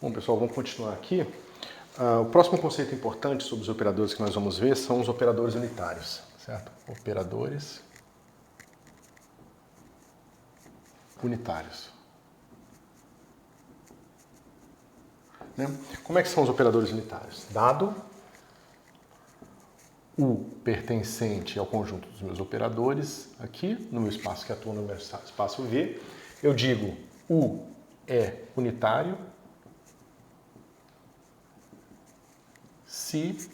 Bom, pessoal, vamos continuar aqui. O próximo conceito importante sobre os operadores que nós vamos ver são os operadores unitários, certo? Operadores unitários. Como é que são os operadores unitários? Dado U pertencente ao conjunto dos meus operadores, aqui no meu espaço que atua no meu espaço V, eu digo U é unitário se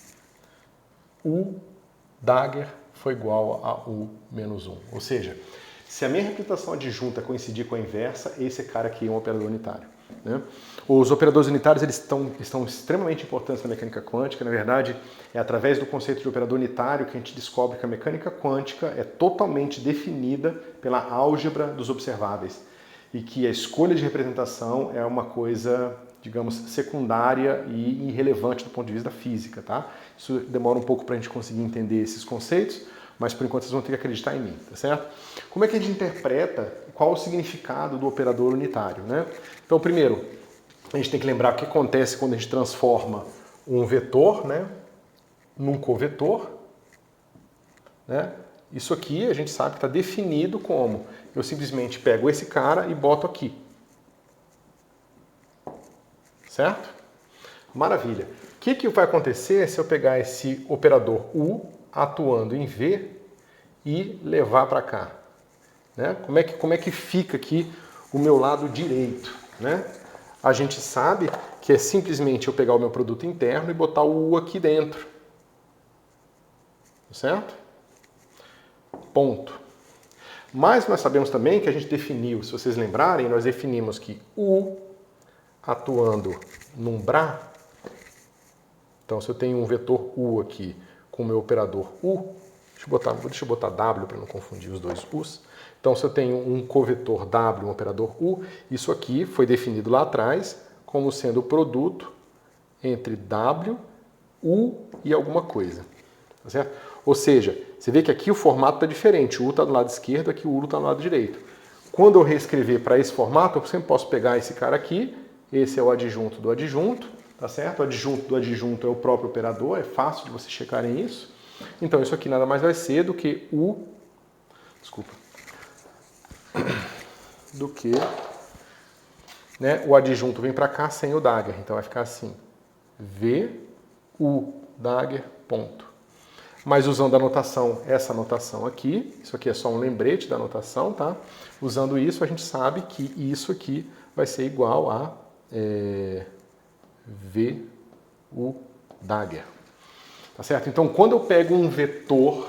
U dagger for igual a U menos 1. Ou seja, se a minha representação adjunta coincidir com a inversa, esse cara aqui é um operador unitário. Né? Os operadores unitários eles estão extremamente importantes na mecânica quântica. Na verdade, é através do conceito de operador unitário que a gente descobre que a mecânica quântica é totalmente definida pela álgebra dos observáveis e que a escolha de representação é uma coisa, digamos, secundária e irrelevante do ponto de vista da física. Tá? Isso demora um pouco para a gente conseguir entender esses conceitos, mas por enquanto vocês vão ter que acreditar em mim, tá certo? Como é que a gente interpreta qual o significado do operador unitário, né? Então, primeiro, a gente tem que lembrar o que acontece quando a gente transforma um vetor, né, num covetor, né? Isso aqui a gente sabe que está definido como eu simplesmente pego esse cara e boto aqui. Certo? Maravilha. O que vai acontecer se eu pegar esse operador U atuando em V e levar para cá? Né? Como é que fica aqui o meu lado direito? Né? A gente sabe que é simplesmente eu pegar o meu produto interno e botar o U aqui dentro. Certo? Ponto. Mas nós sabemos também que a gente definiu, se vocês lembrarem, nós definimos que U atuando num BRA, então se eu tenho um vetor U aqui com o meu operador U, deixa eu botar W para não confundir os dois U's. Então, se eu tenho um covetor W, um operador U, isso aqui foi definido lá atrás como sendo o produto entre W, U e alguma coisa. Tá certo? Ou seja, você vê que aqui o formato está diferente. O U está do lado esquerdo, aqui o U está do lado direito. Quando eu reescrever para esse formato, eu sempre posso pegar esse cara aqui, esse é o adjunto do adjunto, tá certo? O adjunto do adjunto é o próprio operador, é fácil de vocês checarem isso. Então, isso aqui nada mais vai ser do que U, do que, né, o adjunto vem para cá sem o dagger, então vai ficar assim, V, U, dagger, ponto. Mas usando a notação, essa notação aqui, isso aqui é só um lembrete da notação, tá? Usando isso, a gente sabe que isso aqui vai ser igual a V, U, dagger. Tá certo? Então, quando eu pego um vetor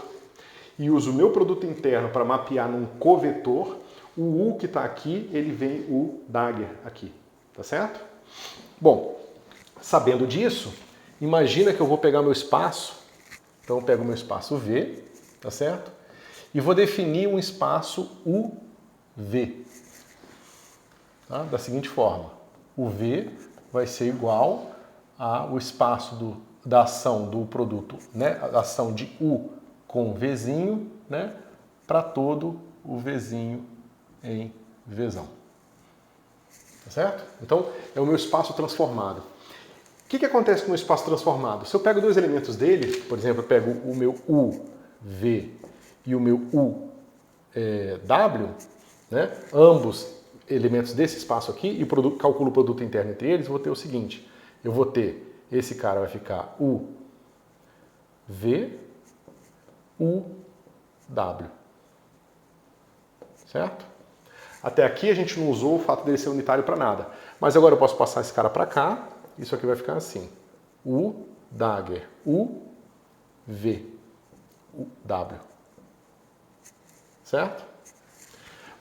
e uso o meu produto interno para mapear num covetor, o U que está aqui, ele vem o dagger aqui. Tá certo? Bom, sabendo disso, imagina que eu vou pegar meu espaço. Então, eu pego o meu espaço V, tá certo? E vou definir um espaço UV. Tá? Da seguinte forma, o V vai ser igual ao espaço da ação do produto, né? A ação de U com Vzinho, né? Para todo o Vzinho em Vzão. Tá certo? Então, é o meu espaço transformado. O que acontece com o espaço transformado? Se eu pego dois elementos dele, por exemplo, eu pego o meu UV e o meu UW, né? Ambos elementos desse espaço aqui, e calculo o produto interno entre eles, eu vou ter o seguinte, eu vou ter, esse cara vai ficar UV, UW. Certo? Até aqui a gente não usou o fato dele ser unitário para nada. Mas agora eu posso passar esse cara para cá, isso aqui vai ficar assim. U, dagger, U, V, U, W. Certo?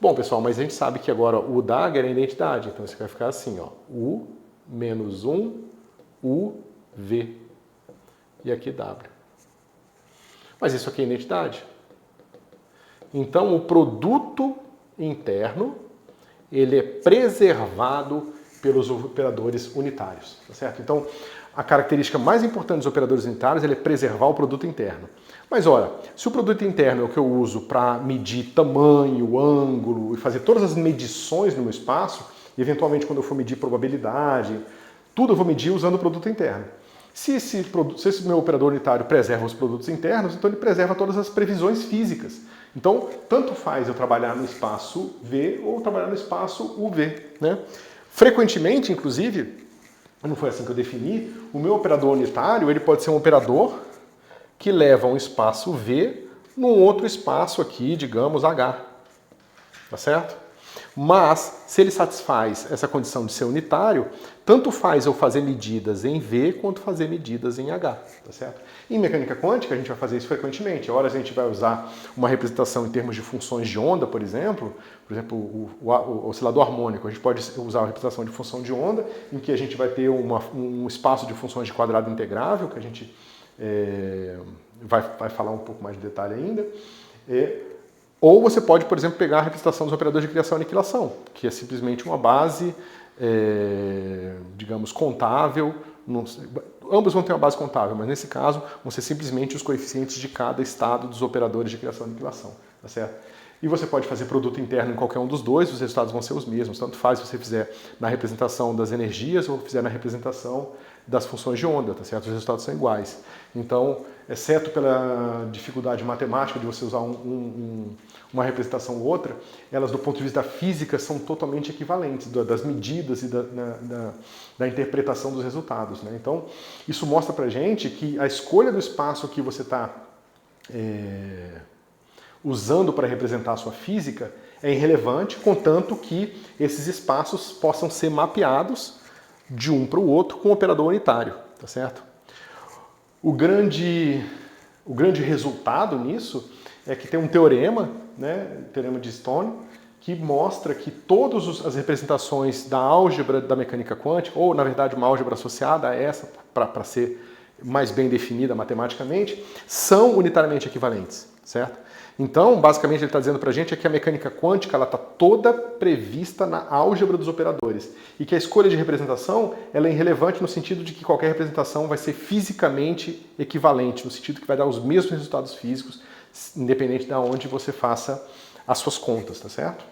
Bom, pessoal, mas a gente sabe que agora o dagger é a identidade. Então isso aqui vai ficar assim, ó. U, menos 1, U, V. E aqui W. Mas isso aqui é identidade. Então o produto interno, ele é preservado pelos operadores unitários, tá certo? Então, a característica mais importante dos operadores unitários é preservar o produto interno. Mas, olha, se o produto interno é o que eu uso para medir tamanho, ângulo e fazer todas as medições no meu espaço, e eventualmente quando eu for medir probabilidade, Tudo eu vou medir usando o produto interno. Se esse meu operador unitário preserva os produtos internos, então ele preserva todas as previsões físicas. Então, tanto faz eu trabalhar no espaço V ou trabalhar no espaço UV, né? Frequentemente, inclusive, não foi assim que eu defini, o meu operador unitário ele pode ser um operador que leva um espaço V num outro espaço aqui, digamos, H. Tá certo? Mas, se ele satisfaz essa condição de ser unitário, tanto faz eu fazer medidas em V quanto fazer medidas em H, tá certo? Em mecânica quântica, a gente vai fazer isso frequentemente. Horas a gente vai usar uma representação em termos de funções de onda, por exemplo, o oscilador harmônico. A gente pode usar a representação de função de onda, em que a gente vai ter um espaço de funções de quadrado integrável, que a gente vai falar um pouco mais de detalhe ainda. Ou você pode, por exemplo, pegar a representação dos operadores de criação e aniquilação, que é simplesmente uma base, digamos, contável. Ambos vão ter uma base contável, mas nesse caso vão ser simplesmente os coeficientes de cada estado dos operadores de criação e aniquilação, tá certo? E você pode fazer produto interno em qualquer um dos dois, os resultados vão ser os mesmos. Tanto faz se você fizer na representação das energias ou fizer na representação das funções de onda, tá certo? Os resultados são iguais. Então, exceto pela dificuldade matemática de você usar uma representação ou outra, elas do ponto de vista da física são totalmente equivalentes, das medidas e da interpretação dos resultados, né? Então, isso mostra pra gente que a escolha do espaço que você está usando para representar a sua física é irrelevante, contanto que esses espaços possam ser mapeados de um para o outro com um operador unitário, tá certo? O grande resultado nisso é que tem um teorema, né, o teorema de Stone, que mostra que todas as representações da álgebra da mecânica quântica, ou na verdade uma álgebra associada a essa, para ser mais bem definida matematicamente, são unitariamente equivalentes, certo? Então, basicamente, ele está dizendo para a gente que a mecânica quântica está toda prevista na álgebra dos operadores e que a escolha de representação ela é irrelevante no sentido de que qualquer representação vai ser fisicamente equivalente, no sentido que vai dar os mesmos resultados físicos, independente de onde você faça as suas contas, tá certo?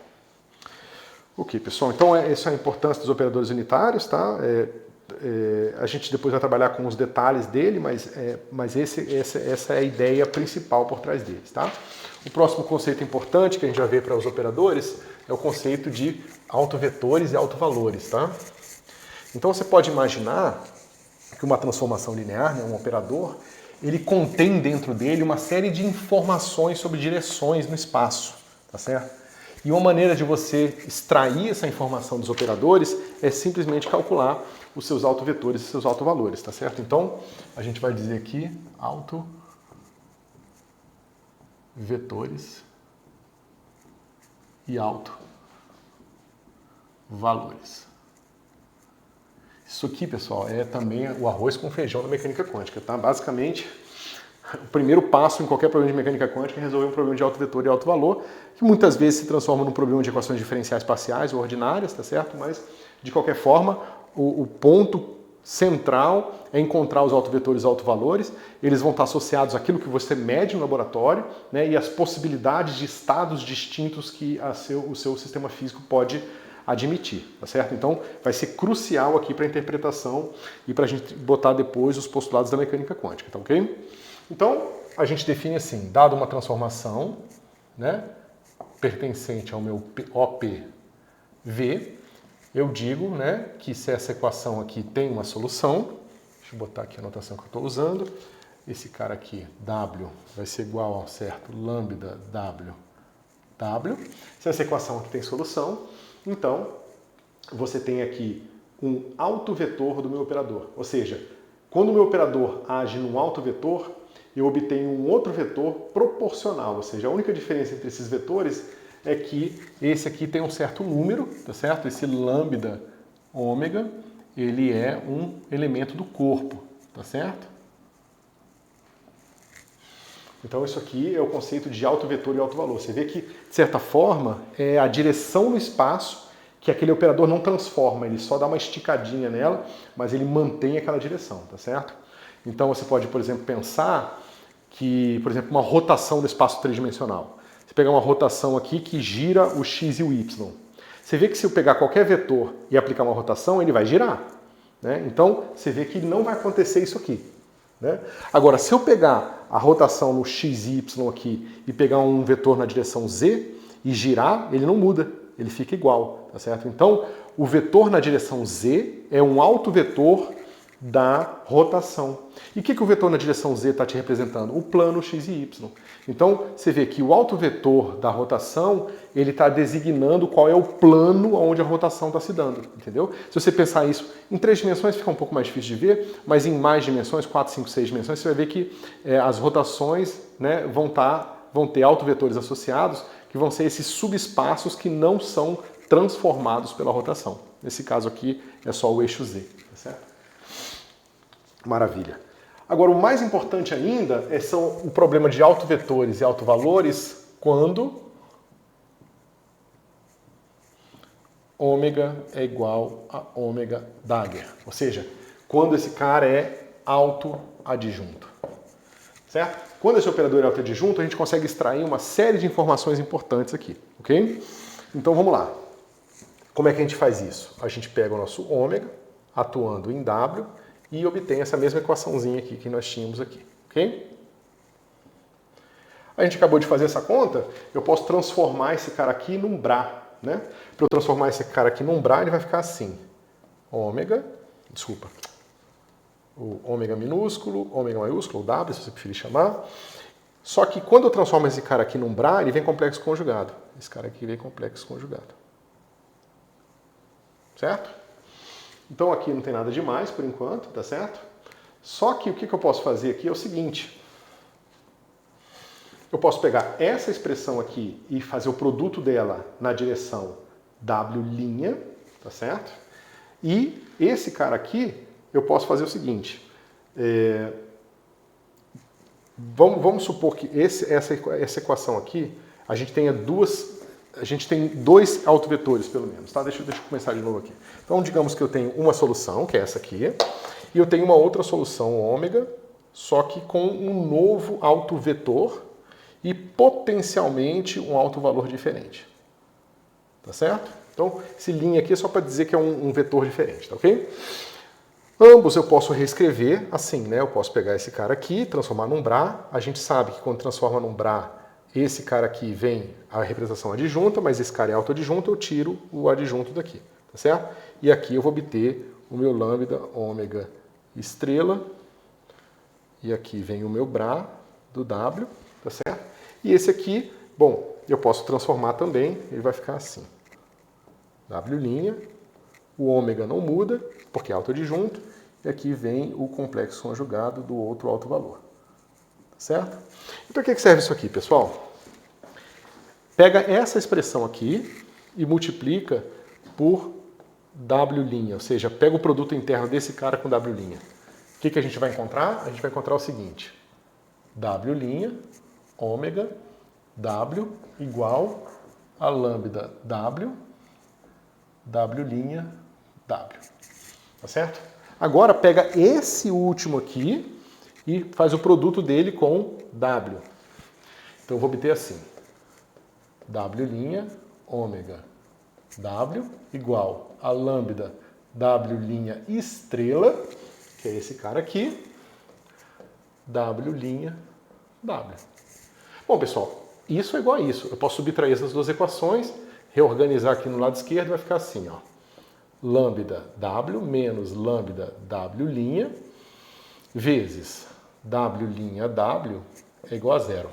Ok, pessoal, então essa é a importância dos operadores unitários, tá? A gente depois vai trabalhar com os detalhes dele, mas essa é a ideia principal por trás deles, tá? O próximo conceito importante que a gente vai ver para os operadores é o conceito de autovetores e autovalores, tá? Então você pode imaginar que uma transformação linear, né, um operador, ele contém dentro dele uma série de informações sobre direções no espaço, tá certo? E uma maneira de você extrair essa informação dos operadores é simplesmente calcular os seus autovetores e seus autovalores, tá certo? Então, a gente vai dizer aqui autovetores e autovalores. Isso aqui, pessoal, é também o arroz com feijão da mecânica quântica, tá? Basicamente, o primeiro passo em qualquer problema de mecânica quântica é resolver um problema de autovetor e autovalor, que muitas vezes se transforma num problema de equações diferenciais parciais ou ordinárias, tá certo? Mas, de qualquer forma, o ponto central é encontrar os autovetores e autovalores. Eles vão estar associados àquilo que você mede no laboratório, né, e as possibilidades de estados distintos que o seu sistema físico pode admitir, tá certo? Então, vai ser crucial aqui para a interpretação e para a gente botar depois os postulados da mecânica quântica, tá ok? Então, a gente define assim, dado uma transformação, né, pertencente ao meu OPV, eu digo, né, que se essa equação aqui tem uma solução, deixa eu botar aqui a notação que eu estou usando, esse cara aqui, W, vai ser igual ao certo lambda W. Se essa equação aqui tem solução, então você tem aqui um autovetor do meu operador. Ou seja, quando o meu operador age num autovetor, eu obtenho um outro vetor proporcional. Ou seja, a única diferença entre esses vetores é que esse aqui tem um certo número, tá certo? Esse lambda ômega, ele é um elemento do corpo, tá certo? Então isso aqui é o conceito de autovetor e autovalor. Você vê que, de certa forma, é a direção no espaço que aquele operador não transforma, ele só dá uma esticadinha nela, mas ele mantém aquela direção, tá certo? Então você pode, por exemplo, pensar que, por exemplo, uma rotação do espaço tridimensional. Você pegar uma rotação aqui que gira o x e o y. Você vê que se eu pegar qualquer vetor e aplicar uma rotação, ele vai girar. né? Então, você vê que não vai acontecer isso aqui, né? Agora, se eu pegar a rotação no x e y aqui e pegar um vetor na direção z e girar, ele não muda, ele fica igual, tá certo? Então, o vetor na direção z é um autovetor da rotação. E o que o vetor na direção z está te representando? O plano x e y. Então, você vê que o autovetor da rotação, ele está designando qual é o plano onde a rotação está se dando, entendeu? Se você pensar isso em 3 dimensões, fica um pouco mais difícil de ver, mas em mais dimensões, 4, 5, 6 dimensões, você vai ver que as rotações, né, vão ter autovetores associados, que vão ser esses subespaços que não são transformados pela rotação. Nesse caso aqui, é só o eixo z, tá certo? Maravilha. Agora, o mais importante ainda são o problema de autovetores e autovalores quando ômega é igual a ômega Dagger. Ou seja, quando esse cara é autoadjunto. Certo? Quando esse operador é autoadjunto, a gente consegue extrair uma série de informações importantes aqui. Ok? Então, vamos lá. Como é que a gente faz isso? A gente pega o nosso ômega, atuando em W, e obtém essa mesma equaçãozinha aqui que nós tínhamos aqui, ok? A gente acabou de fazer essa conta, eu posso transformar esse cara aqui num Bra, né? Para eu transformar esse cara aqui num Bra, ele vai ficar assim. Ômega, desculpa, o ômega minúsculo, ômega maiúsculo, ou W, se você preferir chamar. Só que quando eu transformo esse cara aqui num Bra, ele vem complexo conjugado. Esse cara aqui vem complexo conjugado. Certo? Então aqui não tem nada demais por enquanto, tá certo? Só que o que eu posso fazer aqui é o seguinte. Eu posso pegar essa expressão aqui e fazer o produto dela na direção W', tá certo? E esse cara aqui, eu posso fazer o seguinte. Vamos supor que essa equação aqui, a gente tem dois autovetores, pelo menos, tá? Deixa eu começar de novo aqui. Então, digamos que eu tenho uma solução, que é essa aqui, e eu tenho uma outra solução, ômega, só que com um novo autovetor e potencialmente um autovalor diferente. Tá certo? Então, esse linha aqui é só para dizer que é um vetor diferente, tá ok? Ambos eu posso reescrever assim, né? Eu posso pegar esse cara aqui, transformar num Bra. A gente sabe que quando transforma num Bra, esse cara aqui vem a representação adjunta, mas esse cara é autoadjunto, eu tiro o adjunto daqui, tá certo? E aqui eu vou obter o meu lambda ômega estrela, e aqui vem o meu Bra do W, tá certo? E esse aqui, bom, eu posso transformar também, ele vai ficar assim. W', o ômega não muda, porque é autoadjunto, e aqui vem o complexo conjugado do outro alto valor. Certo? E para que serve isso aqui, pessoal? Pega essa expressão aqui e multiplica por W', ou seja, pega o produto interno desse cara com W'. O que a gente vai encontrar? A gente vai encontrar o seguinte. W', ômega, W igual a lambda W, W', W. Tá certo? Agora pega esse último aqui e faz o produto dele com W. Então eu vou obter assim. W', ômega, W igual a lambda W' estrela, que é esse cara aqui, W', W. Bom, pessoal, isso é igual a isso. Eu posso subtrair essas duas equações, reorganizar aqui no lado esquerdo, vai ficar assim, ó. Lambda W menos lambda W' vezes W' W é igual a zero.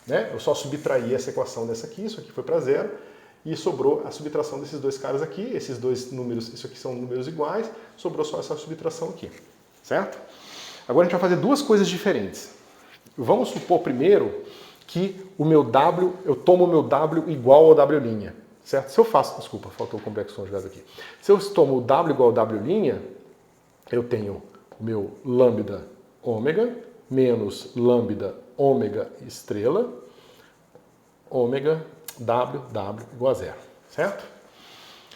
Né? Eu só subtraí essa equação dessa aqui, isso aqui foi para zero, e sobrou a subtração desses dois caras aqui, esses dois números, isso aqui são números iguais, sobrou só essa subtração aqui, certo? Agora a gente vai fazer duas coisas diferentes. Vamos supor primeiro que o meu W, eu tomo o meu W igual ao W', certo? Se eu faço, desculpa, faltou o complexo conjugado aqui. Se eu tomo o W igual ao W', eu tenho o meu lambda ômega menos lambda ômega estrela, ômega W igual a zero, certo?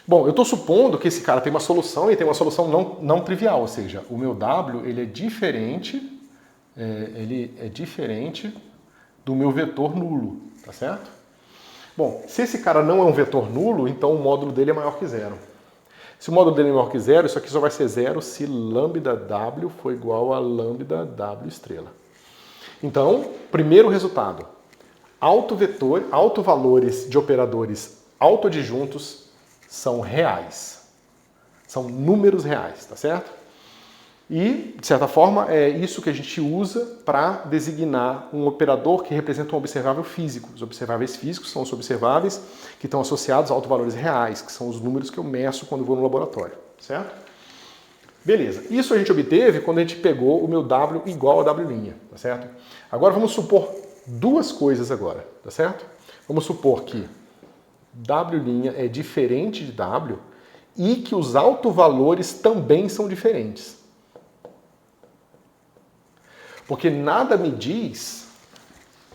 Bom, eu estou supondo que esse cara tem uma solução e tem uma solução não trivial, ou seja, o meu W ele é diferente do meu vetor nulo, tá certo? Bom, se esse cara não é um vetor nulo, então o módulo dele é maior que zero. Se o módulo dele é menor que zero, isso aqui só vai ser zero se lambda W for igual a lambda W estrela. Então, primeiro resultado, autovalores de operadores autoadjuntos são reais. São números reais, tá certo? E, de certa forma, é isso que a gente usa para designar um operador que representa um observável físico. Os observáveis físicos são os observáveis que estão associados a autovalores reais, que são os números que eu meço quando vou no laboratório, certo? Beleza. Isso a gente obteve quando a gente pegou o meu W igual a W', tá certo? Agora vamos supor duas coisas agora, tá certo? Vamos supor que W' é diferente de W e que os autovalores também são diferentes. Porque nada me diz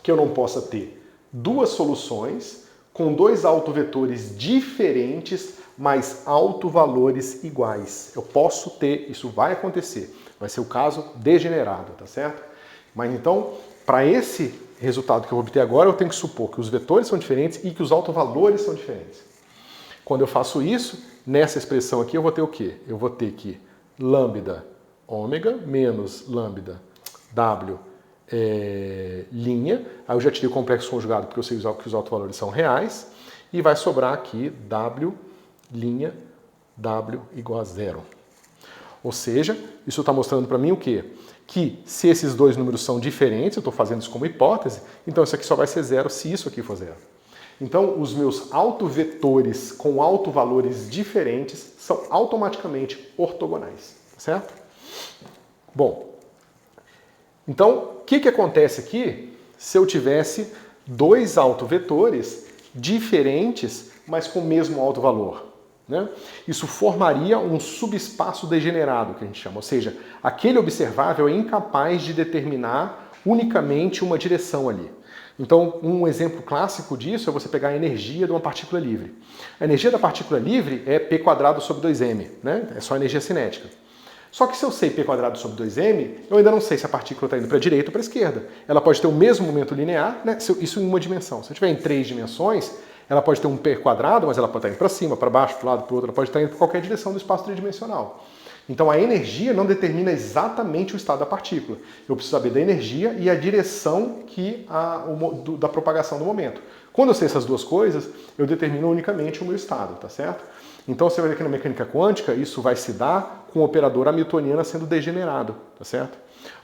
que eu não possa ter duas soluções com dois autovetores diferentes, mas autovalores iguais. Eu posso ter, isso vai acontecer. Vai ser o caso degenerado, tá certo? Mas então, para esse resultado que eu vou obter agora, eu tenho que supor que os vetores são diferentes e que os autovalores são diferentes. Quando eu faço isso, nessa expressão aqui eu vou ter o quê? Eu vou ter que lambda ômega menos lambda W linha, aí eu já tirei o complexo conjugado porque eu sei que os autovalores são reais, e vai sobrar aqui W linha W igual a zero. Ou seja, isso está mostrando para mim o quê? Que se esses dois números são diferentes, eu estou fazendo isso como hipótese, então isso aqui só vai ser zero se isso aqui for zero. Então, os meus autovetores com autovalores diferentes são automaticamente ortogonais, certo? Bom, então, o que acontece aqui se eu tivesse dois autovetores diferentes, mas com o mesmo autovalor? Né? Isso formaria um subespaço degenerado, que a gente chama. Ou seja, aquele observável é incapaz de determinar unicamente uma direção ali. Então, um exemplo clássico disso é você pegar a energia de uma partícula livre. A energia da partícula livre é p² sobre 2m, né? É só energia cinética. Só que se eu sei p² sobre 2m, eu ainda não sei se a partícula está indo para a direita ou para a esquerda. Ela pode ter o mesmo momento linear, né? Isso em uma dimensão. Se eu tiver em 3 dimensões, ela pode ter um p², mas ela pode estar indo para cima, para baixo, para o lado, para o outro, ela pode estar indo para qualquer direção do espaço tridimensional. Então a energia não determina exatamente o estado da partícula. Eu preciso saber da energia e a direção da propagação do momento. Quando eu sei essas duas coisas, eu determino unicamente o meu estado, tá certo? Então você vai ver que na mecânica quântica isso vai se dar com o operador hamiltoniano sendo degenerado, tá certo?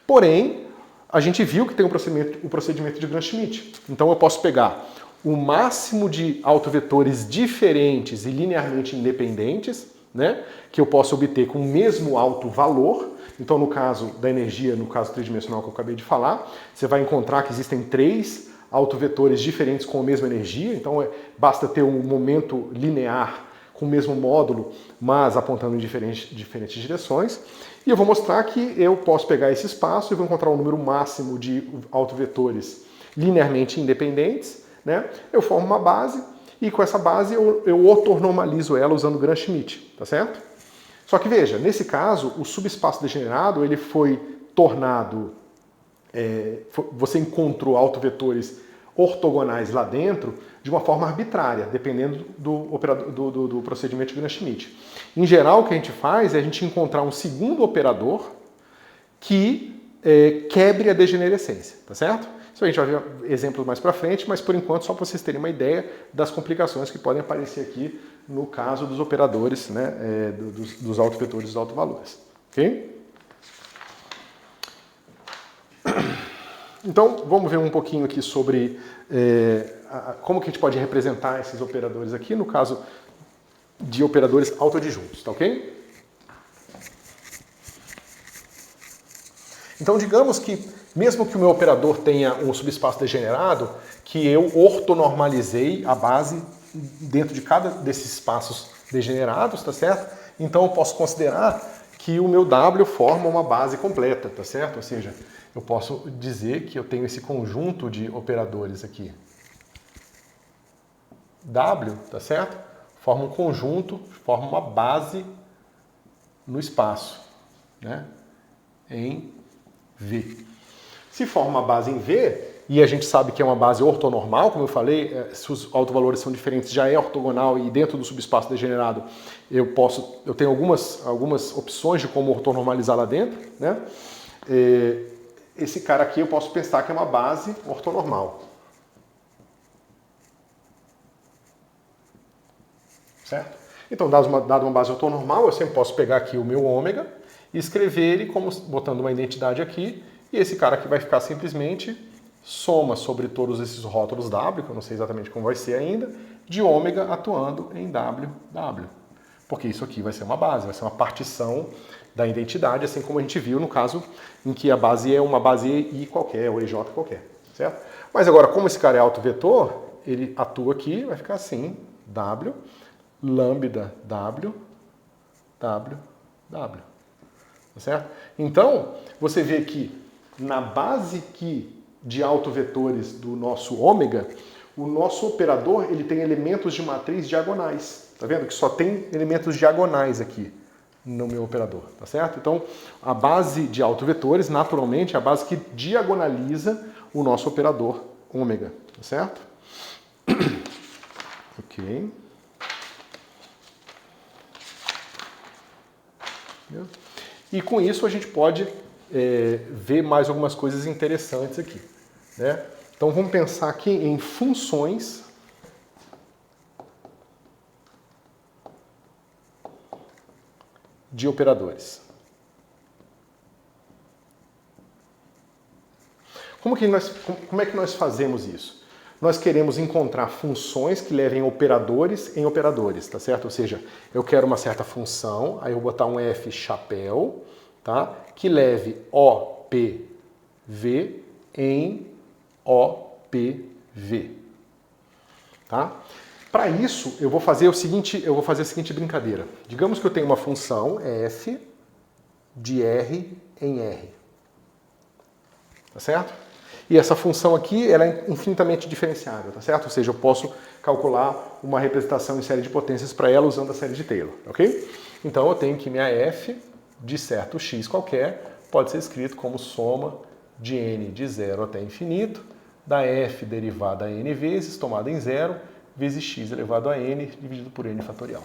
Porém, a gente viu que tem o procedimento de Gram-Schmidt. Então eu posso pegar o máximo de autovetores diferentes e linearmente independentes, né, que eu posso obter com o mesmo autovalor. Então, no caso da energia, no caso tridimensional que eu acabei de falar, você vai encontrar que existem 3 autovetores diferentes com a mesma energia. Então, basta ter um momento linear com o mesmo módulo, mas apontando em diferentes direções. E eu vou mostrar que eu posso pegar esse espaço e vou encontrar um número máximo de autovetores linearmente independentes, né? Eu formo uma base e com essa base eu ortonormalizo ela usando Gram-Schmidt, tá certo? Só que veja, nesse caso, o subespaço degenerado ele foi tornado, você encontrou autovetores ortogonais lá dentro de uma forma arbitrária, dependendo do procedimento de Gram-Schmidt. Em geral, o que a gente faz é a gente encontrar um segundo operador que quebre a degenerescência, tá certo? Isso a gente vai ver exemplos mais para frente, mas por enquanto só para vocês terem uma ideia das complicações que podem aparecer aqui no caso dos operadores, né, dos autovetores e dos autovalores. Ok? Então, vamos ver um pouquinho aqui sobre como que a gente pode representar esses operadores aqui, no caso de operadores autoadjuntos, tá ok? Então, digamos que, mesmo que o meu operador tenha um subespaço degenerado, que eu ortonormalizei a base dentro de cada desses espaços degenerados, tá certo? Então, eu posso considerar que o meu W forma uma base completa, tá certo? Ou seja, eu posso dizer que eu tenho esse conjunto de operadores aqui. W, tá certo? Forma um conjunto, forma uma base no espaço, né? Em V. Se forma uma base em V, e a gente sabe que é uma base ortonormal, como eu falei, se os autovalores são diferentes, já é ortogonal e dentro do subespaço degenerado eu tenho algumas opções de como ortonormalizar lá dentro, né? Esse cara aqui eu posso pensar que é uma base ortonormal. Certo? Então, dado uma base ortonormal, eu sempre posso pegar aqui o meu ômega e escrever ele como botando uma identidade aqui, e esse cara aqui vai ficar simplesmente soma sobre todos esses rótulos W, que eu não sei exatamente como vai ser ainda, de ômega atuando em WW. Porque isso aqui vai ser uma base, vai ser uma partição da identidade, assim como a gente viu no caso em que a base é uma base I qualquer, ou EJ qualquer, certo? Mas agora, como esse cara é autovetor, ele atua aqui, vai ficar assim, W, lambda W, W, W. Tá certo? Então, você vê que na base aqui de autovetores do nosso ômega, o nosso operador ele tem elementos de matriz diagonais. Tá vendo? Que só tem elementos diagonais aqui no meu operador, tá certo? Então, a base de autovetores, naturalmente, é a base que diagonaliza o nosso operador ômega, tá certo? Ok. E com isso a gente pode ver mais algumas coisas interessantes aqui, né? Então vamos pensar aqui em funções de operadores. Como é que nós fazemos isso? Nós queremos encontrar funções que levem operadores em operadores, tá certo? Ou seja, eu quero uma certa função, aí eu vou botar um F chapéu, tá? Que leve OPV em OPV, tá? Para isso, eu vou fazer a seguinte brincadeira. Digamos que eu tenho uma função F de R em R, tá certo? E essa função aqui ela é infinitamente diferenciável, tá certo? Ou seja, eu posso calcular uma representação em série de potências para ela usando a série de Taylor, ok? Então eu tenho que minha F de certo x qualquer pode ser escrito como soma de n de 0 até infinito, da f derivada a n vezes, tomada em zero, vezes x elevado a n dividido por n fatorial.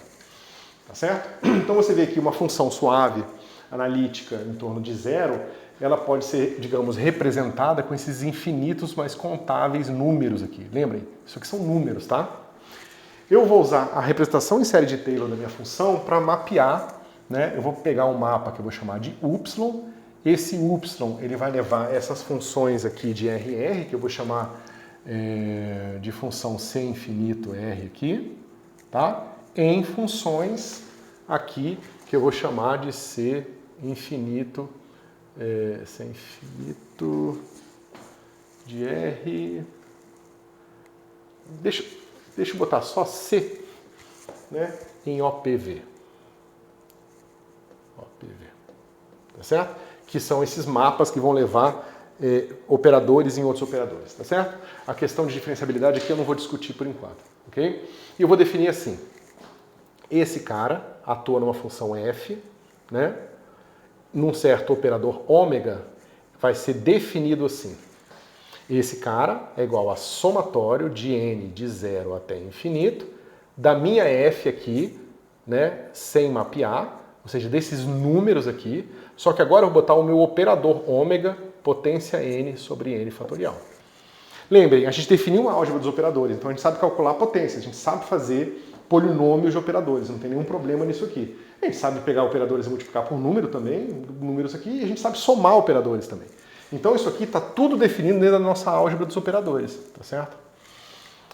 Tá certo? Então você vê aqui uma função suave, analítica, em torno de zero, ela pode ser, digamos, representada com esses infinitos, mas contáveis números aqui. Lembrem, isso aqui são números, tá? Eu vou usar a representação em série de Taylor da minha função para mapear, né? Eu vou pegar um mapa que eu vou chamar de y. Esse y ele vai levar essas funções aqui de RR, que eu vou chamar de função C infinito R aqui, tá? Em funções aqui que eu vou chamar de C infinito C infinito de R. Deixa eu botar só C, né, em OPV. OPV. Tá certo? Que são esses mapas que vão levar operadores em outros operadores, tá certo? A questão de diferenciabilidade aqui eu não vou discutir por enquanto, ok? E eu vou definir assim. Esse cara atua numa função f, né? Num certo operador ômega, vai ser definido assim. Esse cara é igual a somatório de n de 0 até infinito, da minha f aqui, né, sem mapear, ou seja, desses números aqui, só que agora eu vou botar o meu operador ômega, potência n sobre n fatorial. Lembrem, a gente definiu uma álgebra dos operadores, então a gente sabe calcular a potência, a gente sabe fazer polinômios de operadores, não tem nenhum problema nisso aqui. A gente sabe pegar operadores e multiplicar por número também, números aqui, e a gente sabe somar operadores também. Então isso aqui está tudo definido dentro da nossa álgebra dos operadores, tá certo?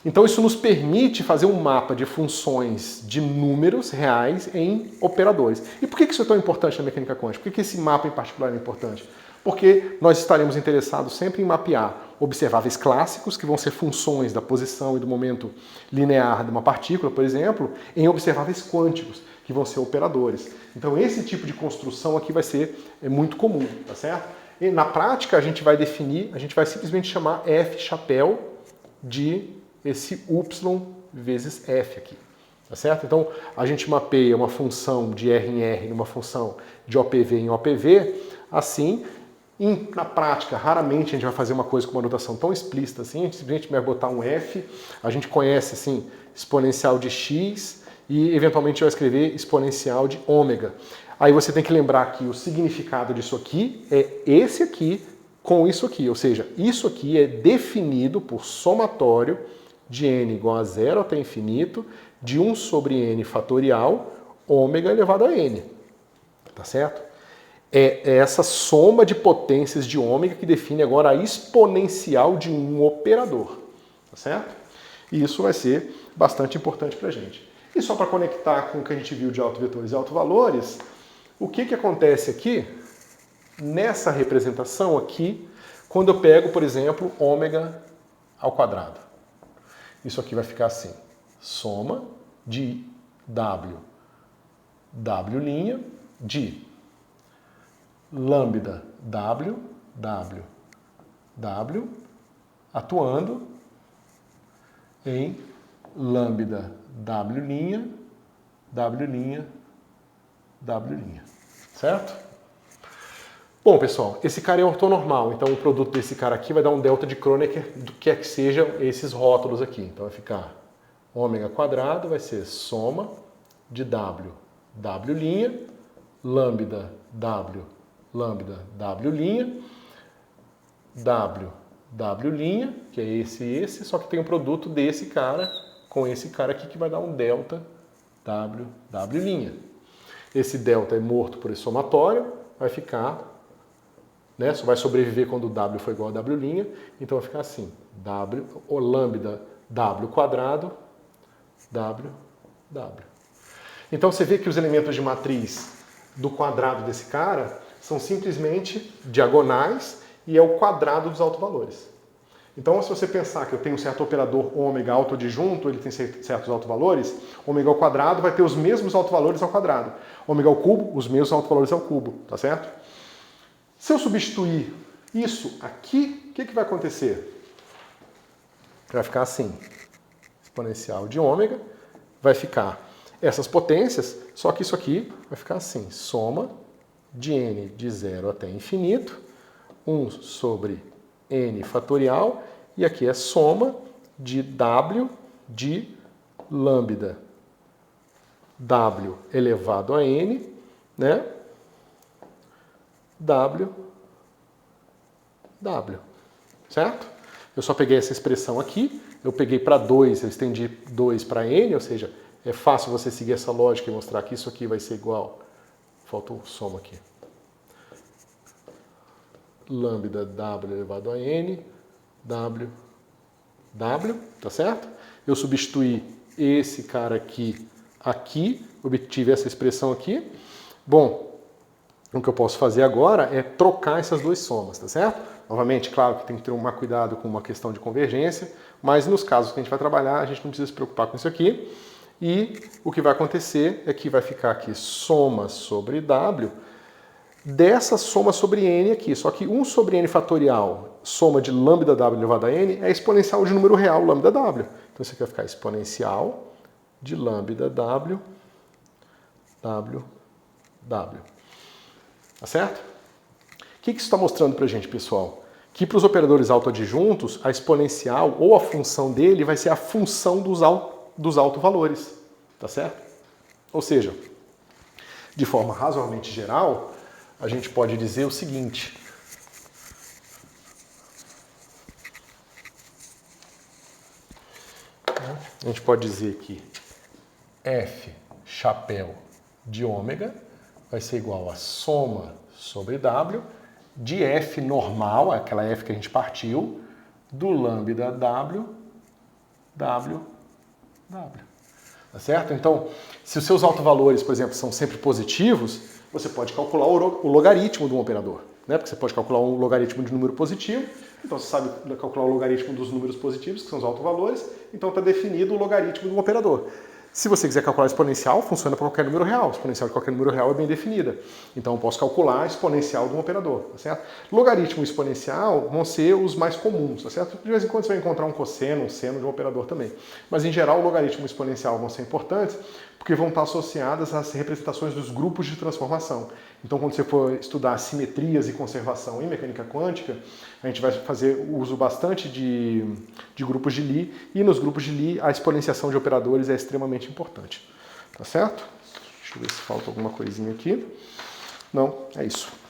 Então isso nos permite fazer um mapa de funções de números reais em operadores. E por que isso é tão importante na mecânica quântica? Por que esse mapa em particular é importante? Porque nós estaremos interessados sempre em mapear observáveis clássicos, que vão ser funções da posição e do momento linear de uma partícula, por exemplo, em observáveis quânticos, que vão ser operadores. Então esse tipo de construção aqui vai ser muito comum, tá certo? E na prática a gente vai definir, a gente vai simplesmente chamar F chapéu de esse y vezes F aqui, tá certo? Então a gente mapeia uma função de R em R numa função de OPV em OPV, assim, Na prática, raramente a gente vai fazer uma coisa com uma notação tão explícita assim, a gente simplesmente vai botar um f, a gente conhece assim, exponencial de x e eventualmente vai escrever exponencial de ômega. Aí você tem que lembrar que o significado disso aqui é esse aqui com isso aqui, ou seja, isso aqui é definido por somatório de n igual a 0 até infinito, de 1 sobre n fatorial, ômega elevado a n. Tá certo? É essa soma de potências de ômega que define agora a exponencial de um operador. Tá certo? E isso vai ser bastante importante para a gente. E só para conectar com o que a gente viu de autovetores e autovalores, o que acontece aqui, nessa representação aqui, quando eu pego, por exemplo, ômega ao quadrado? Isso aqui vai ficar assim, soma de w de lambda w atuando em lambda w', certo? Bom, pessoal, esse cara é ortonormal, então o produto desse cara aqui vai dar um delta de Kronecker do que é que sejam esses rótulos aqui. Então vai ficar ômega quadrado, vai ser soma de w', lambda w', que é esse e esse, só que tem um produto desse cara com esse cara aqui que vai dar um delta w'. Esse delta é morto por esse somatório, vai ficar, né, só vai sobreviver quando o w for igual a w', então vai ficar assim, o lambda w quadrado, w. Então você vê que os elementos de matriz do quadrado desse cara são simplesmente diagonais e é o quadrado dos autovalores. Então, se você pensar que eu tenho um certo operador ômega autodisjunto, ele tem certos autovalores, ômega ao quadrado vai ter os mesmos autovalores ao quadrado. Ômega ao cubo, os mesmos autovalores ao cubo, tá certo? Se eu substituir isso aqui, o que vai acontecer? Vai ficar assim, exponencial de ômega, vai ficar essas potências, só que isso aqui vai ficar assim, soma de n de 0 até infinito, 1 sobre n fatorial, e aqui é soma de w de lambda w elevado a n, né? w, certo? Eu só peguei essa expressão aqui, eu peguei para 2, eu estendi 2 para n, ou seja, é fácil você seguir essa lógica e mostrar que isso aqui vai ser igual, falta o soma aqui, lambda w elevado a n, w, tá certo? Eu substituí esse cara aqui, obtive essa expressão aqui. Bom, o que eu posso fazer agora é trocar essas duas somas, tá certo? Novamente, claro que tem que ter um cuidado com uma questão de convergência, mas nos casos que a gente vai trabalhar, a gente não precisa se preocupar com isso aqui. E o que vai acontecer é que vai ficar aqui soma sobre w, dessa soma sobre n aqui, só que 1 sobre n fatorial, soma de lambda w elevado a n, é exponencial de número real, lambda w. Então isso aqui vai ficar exponencial de lambda w. Tá certo? O que isso está mostrando para a gente, pessoal? Que para os operadores autoadjuntos, a exponencial ou a função dele vai ser a função dos autovalores. Tá certo? Ou seja, de forma razoavelmente geral, a gente pode dizer o seguinte. A gente pode dizer que f chapéu de ômega vai ser igual a soma sobre w de f normal, aquela f que a gente partiu, do lambda w. Tá certo? Então, se os seus autovalores, por exemplo, são sempre positivos, você pode calcular o logaritmo de um operador, né? Porque você pode calcular um logaritmo de número positivo, então você sabe calcular o logaritmo dos números positivos, que são os autovalores, então está definido o logaritmo de um operador. Se você quiser calcular exponencial, funciona para qualquer número real. A exponencial de qualquer número real é bem definida. Então eu posso calcular a exponencial de um operador, tá certo? Logaritmo e exponencial vão ser os mais comuns, tá certo? De vez em quando você vai encontrar um cosseno, um seno de um operador também. Mas em geral o logaritmo e o exponencial vão ser importantes, porque vão estar associadas às representações dos grupos de transformação. Então, quando você for estudar simetrias e conservação em mecânica quântica, a gente vai fazer uso bastante de grupos de Lie, e nos grupos de Lie a exponenciação de operadores é extremamente importante. Tá certo? Deixa eu ver se falta alguma coisinha aqui. Não, é isso.